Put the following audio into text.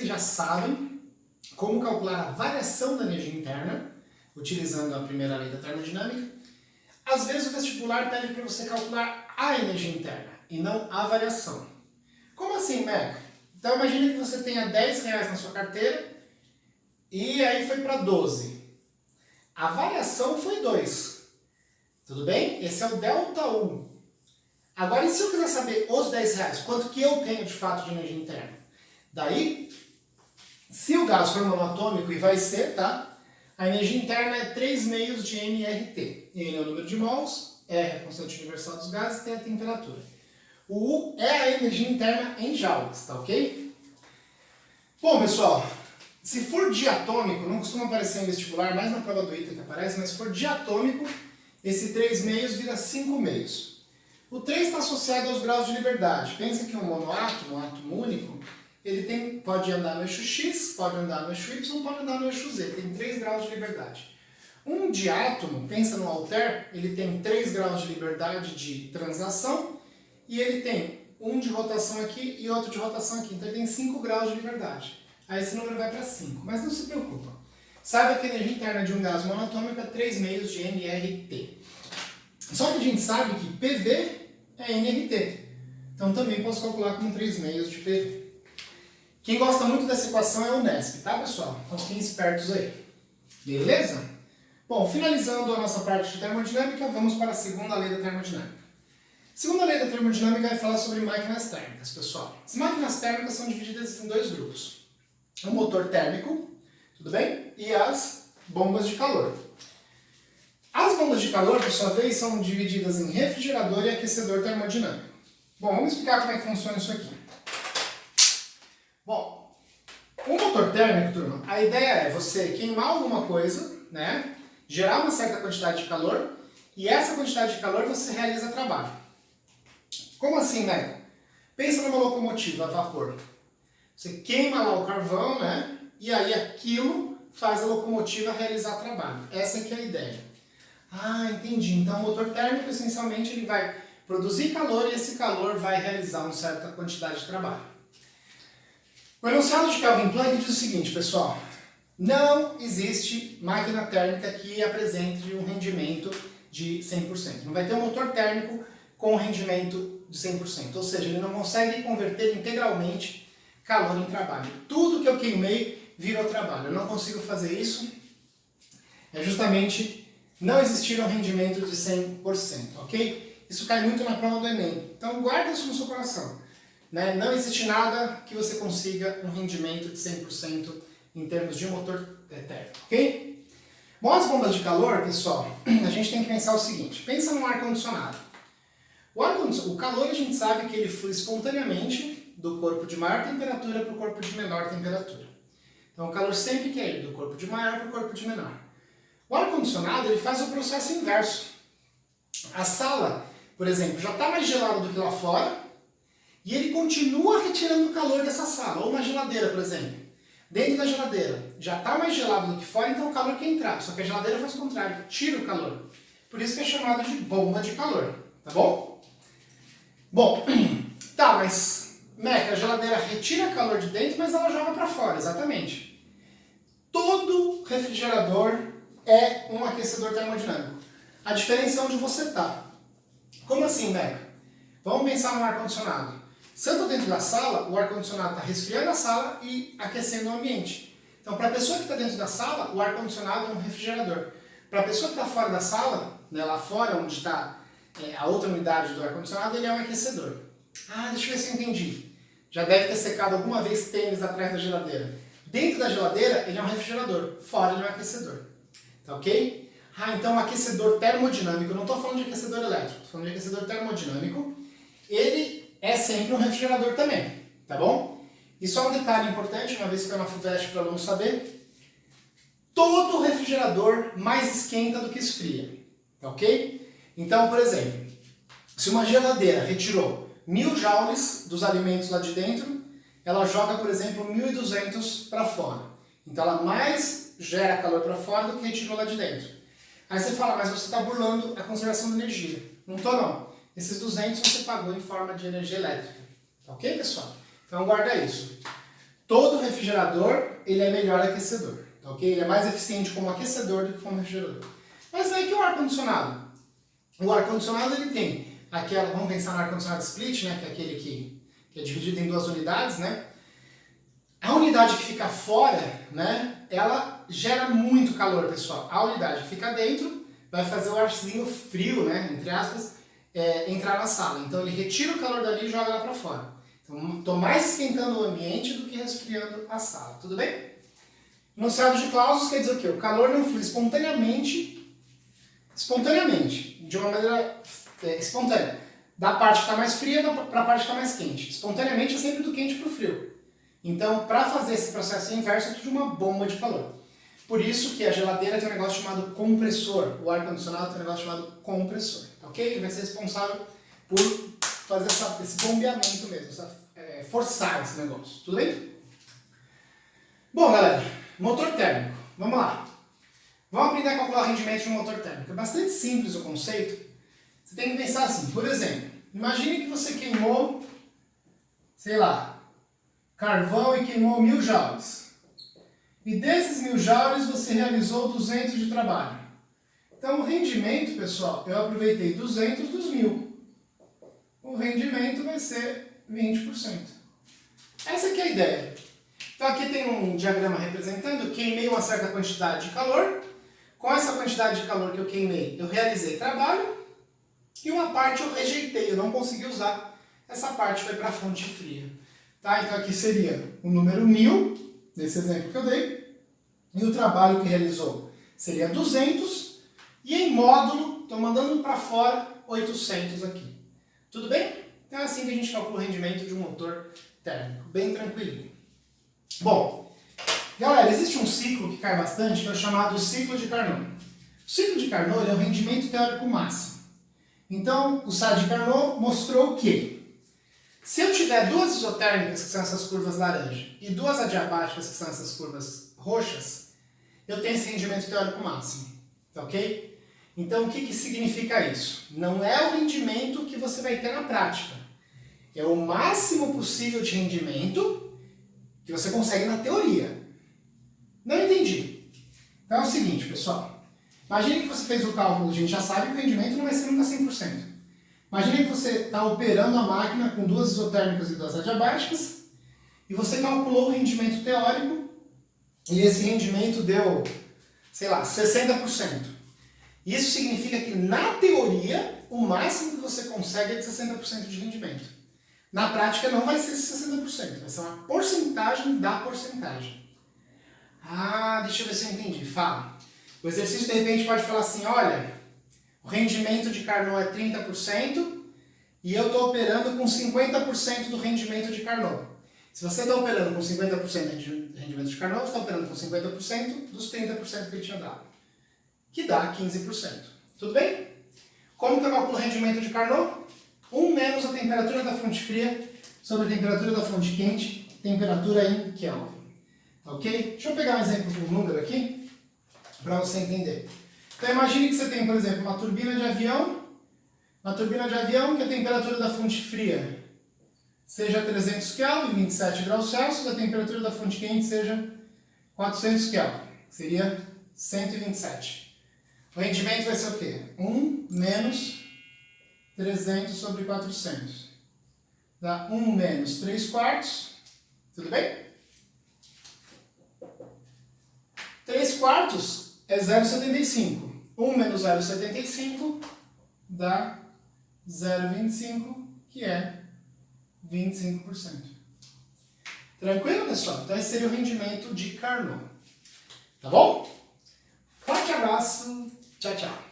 vocês já sabem como calcular a variação da energia interna, utilizando a primeira lei da termodinâmica. Às vezes o vestibular pede para você calcular a energia interna e não a variação. Como assim, Meca? Então imagine que você tenha R$10 na sua carteira e aí foi para 12. A variação foi 2. Tudo bem? Esse é o delta U. Agora, e se eu quiser saber os R$10, quanto que eu tenho de fato de energia interna? Daí, se o gás for monoatômico, e vai ser, tá? A energia interna é 3 meios de nRT. N é o número de mols, R é a constante universal dos gases, T é a temperatura. O U é a energia interna em joules, tá ok? Bom, pessoal, se for diatômico, não costuma aparecer em vestibular, mais na prova do ITA que aparece, mas se for diatômico, esse 3 meios vira 5 meios. O 3 está associado aos graus de liberdade. Pensa que um monoátomo, um átomo único, ele pode andar no eixo X, pode andar no eixo Y, pode andar no eixo Z. Tem 3 graus de liberdade. Um diátomo, pensa no alter, ele tem 3 graus de liberdade de translação e ele tem um de rotação aqui e outro de rotação aqui. Então ele tem 5 graus de liberdade. Aí esse número vai para 5. Mas não se preocupa. Saiba que a energia interna de um gás monatômico é 3 meios de nRT. Só que a gente sabe que PV é nRT. Então também posso calcular como 3 meios de PV. Quem gosta muito dessa equação é o Nesp, tá, pessoal? Então fiquem espertos aí. Beleza? Bom, finalizando a nossa parte de termodinâmica, vamos para a segunda lei da termodinâmica. A segunda lei da termodinâmica vai falar sobre máquinas térmicas, pessoal. As máquinas térmicas são divididas em 2 grupos. O motor térmico, tudo bem? E as bombas de calor. As bombas de calor, por sua vez, são divididas em refrigerador e aquecedor termodinâmico. Bom, vamos explicar como é que funciona isso aqui. Bom, o motor térmico, turma, a ideia é você queimar alguma coisa, né? Gerar uma certa quantidade de calor e essa quantidade de calor você realiza trabalho. Como assim, né? Pensa numa locomotiva a vapor. Você queima lá o carvão, né? E aí aquilo faz a locomotiva realizar trabalho. Essa é que é a ideia. Ah, entendi. Então o motor térmico, essencialmente, ele vai produzir calor e esse calor vai realizar uma certa quantidade de trabalho. O enunciado de Kelvin Planck diz o seguinte, pessoal. Não existe máquina térmica que apresente um rendimento de 100%. Não vai ter um motor térmico com rendimento de 100%. Ou seja, ele não consegue converter integralmente calor em trabalho. Tudo que eu queimei virou trabalho. Eu não consigo fazer isso. É justamente não existir um rendimento de 100%, ok? Isso cai muito na prova do Enem. Então guarda isso no seu coração. Né? Não existe nada que você consiga um rendimento de 100% em termos de motor térmico, ok? Bom, as bombas de calor, pessoal, a gente tem que pensar o seguinte. Pensa num ar-condicionado. O calor a gente sabe que ele flui espontaneamente do corpo de maior temperatura para o corpo de menor temperatura. Então o calor sempre quer ir do corpo de maior para o corpo de menor. O ar-condicionado ele faz o processo inverso. A sala, por exemplo, já está mais gelada do que lá fora, e ele continua retirando o calor dessa sala. Ou uma geladeira, por exemplo. Dentro da geladeira já está mais gelado do que fora, então o calor quer entrar. Só que a geladeira faz o contrário, tira o calor. Por isso que é chamado de bomba de calor. Tá bom? Bom, tá, mas Meca, a geladeira retira calor de dentro, mas ela joga para fora, exatamente. Todo refrigerador é um aquecedor termodinâmico. A diferença é onde você está. Como assim, Meca? Vamos pensar no ar-condicionado. Se eu estou dentro da sala, o ar-condicionado está resfriando a sala e aquecendo o ambiente. Então, para a pessoa que está dentro da sala, o ar-condicionado é um refrigerador. Para a pessoa que está fora da sala, né, lá fora, onde está a outra unidade do ar-condicionado, ele é um aquecedor. Ah, deixa eu ver se eu entendi. Já deve ter secado alguma vez tênis atrás da geladeira. Dentro da geladeira, ele é um refrigerador. Fora, ele é um aquecedor. Tá ok? Ah, então aquecedor termodinâmico. Eu não estou falando de aquecedor elétrico, estou falando de aquecedor termodinâmico. Ele é sempre um refrigerador também, tá bom? E só um detalhe importante, uma vez que é uma FUVEST para o aluno saber, todo refrigerador mais esquenta do que esfria, tá ok? Então, por exemplo, se uma geladeira retirou 1000 joules dos alimentos lá de dentro, ela joga, por exemplo, 1200 para fora. Então ela mais gera calor para fora do que retirou lá de dentro. Aí você fala, mas você está burlando a conservação de energia. Não estou não. Esses 200 você pagou em forma de energia elétrica. Tá ok, pessoal? Então guarda isso. todo refrigerador ele é melhor aquecedor, tá ok? Ele é mais eficiente como aquecedor do que como refrigerador. Mas não é que o ar-condicionado. O ar-condicionado ele tem aquela, vamos pensar no ar-condicionado split, né, que é aquele que é dividido em duas unidades, né? A unidade que fica fora, né, ela gera muito calor, pessoal. A unidade que fica dentro vai fazer o arzinho frio, né, entre aspas, entrar na sala. Então ele retira o calor dali e joga lá para fora. Então estou mais esquentando o ambiente do que resfriando a sala, tudo bem? Enunciado de Clausius quer dizer o quê? O calor não flui espontaneamente, de uma maneira espontânea, da parte que está mais fria para a parte que está mais quente. Espontaneamente é sempre do quente para o frio. Então, para fazer esse processo inverso, é tudo de uma bomba de calor. Por isso que a geladeira tem um negócio chamado compressor, o ar-condicionado tem um negócio chamado compressor, ok? Ele vai ser responsável por fazer esse bombeamento mesmo, forçar esse negócio, tudo bem? Bom, galera, motor térmico, vamos lá. Vamos aprender a calcular o rendimento de um motor térmico. É bastante simples o conceito. Você tem que pensar assim, por exemplo, imagine que você queimou, sei lá, carvão e queimou 1000 joules. E desses 1000 joules você realizou 200 de trabalho. Então o rendimento, pessoal, eu aproveitei 200 dos 1000. O rendimento vai ser 20%. Essa aqui é a ideia. Então aqui tem um diagrama representando, eu queimei uma certa quantidade de calor. Com essa quantidade de calor que eu queimei, eu realizei trabalho. E uma parte eu rejeitei, eu não consegui usar. Essa parte foi para a fonte fria. Tá? Então aqui seria o número 1000, nesse exemplo que eu dei, e o trabalho que realizou seria 200, e em módulo, estou mandando para fora 800 aqui. Tudo bem? Então é assim que a gente calcula o rendimento de um motor térmico, bem tranquilinho. Bom, galera, existe um ciclo que cai bastante, que é o chamado ciclo de Carnot. O ciclo de Carnot é o rendimento teórico máximo. Então, o Sade Carnot mostrou que se eu tiver duas isotérmicas, que são essas curvas laranja, e duas adiabáticas, que são essas curvas roxas, eu tenho esse rendimento teórico máximo. Tá ok? Então, o que significa isso? Não é o rendimento que você vai ter na prática. É o máximo possível de rendimento que você consegue na teoria. Não entendi. Então é o seguinte, pessoal. Imagine que você fez o cálculo, a gente já sabe que o rendimento não vai ser nunca 100%. Imagine que você está operando a máquina com duas isotérmicas e duas adiabáticas e você calculou o rendimento teórico e esse rendimento deu, sei lá, 60%. Isso significa que, na teoria, o máximo que você consegue é de 60% de rendimento. Na prática, não vai ser 60%, vai ser uma porcentagem da porcentagem. Ah, deixa eu ver se eu entendi. Fala. O exercício, de repente, pode falar assim, olha, o rendimento de Carnot é 30% e eu estou operando com 50% do rendimento de Carnot. Se você está operando com 50% de rendimento de Carnot, você está operando com 50% dos 30% que ele tinha dado, que dá 15%. Tudo bem? Como que eu calculo o rendimento de Carnot? 1 menos a temperatura da fonte fria sobre a temperatura da fonte quente, temperatura em Kelvin. Ok? Deixa eu pegar um exemplo com um número aqui, para você entender. Então imagine que você tem, por exemplo, uma turbina de avião que a temperatura da fonte fria seja 300 Kelvin, 27 graus Celsius, a temperatura da fonte quente seja 400 Kelvin, que seria 127. O rendimento vai ser o quê? 1 menos 300 sobre 400. Dá 1 menos 3 quartos. Tudo bem? 3 quartos é 0,75. 1 menos 0,75 dá 0,25, que é 25%. Tranquilo, pessoal? Então esse seria o rendimento de Carnot. Tá bom? Forte abraço. Tchau, tchau.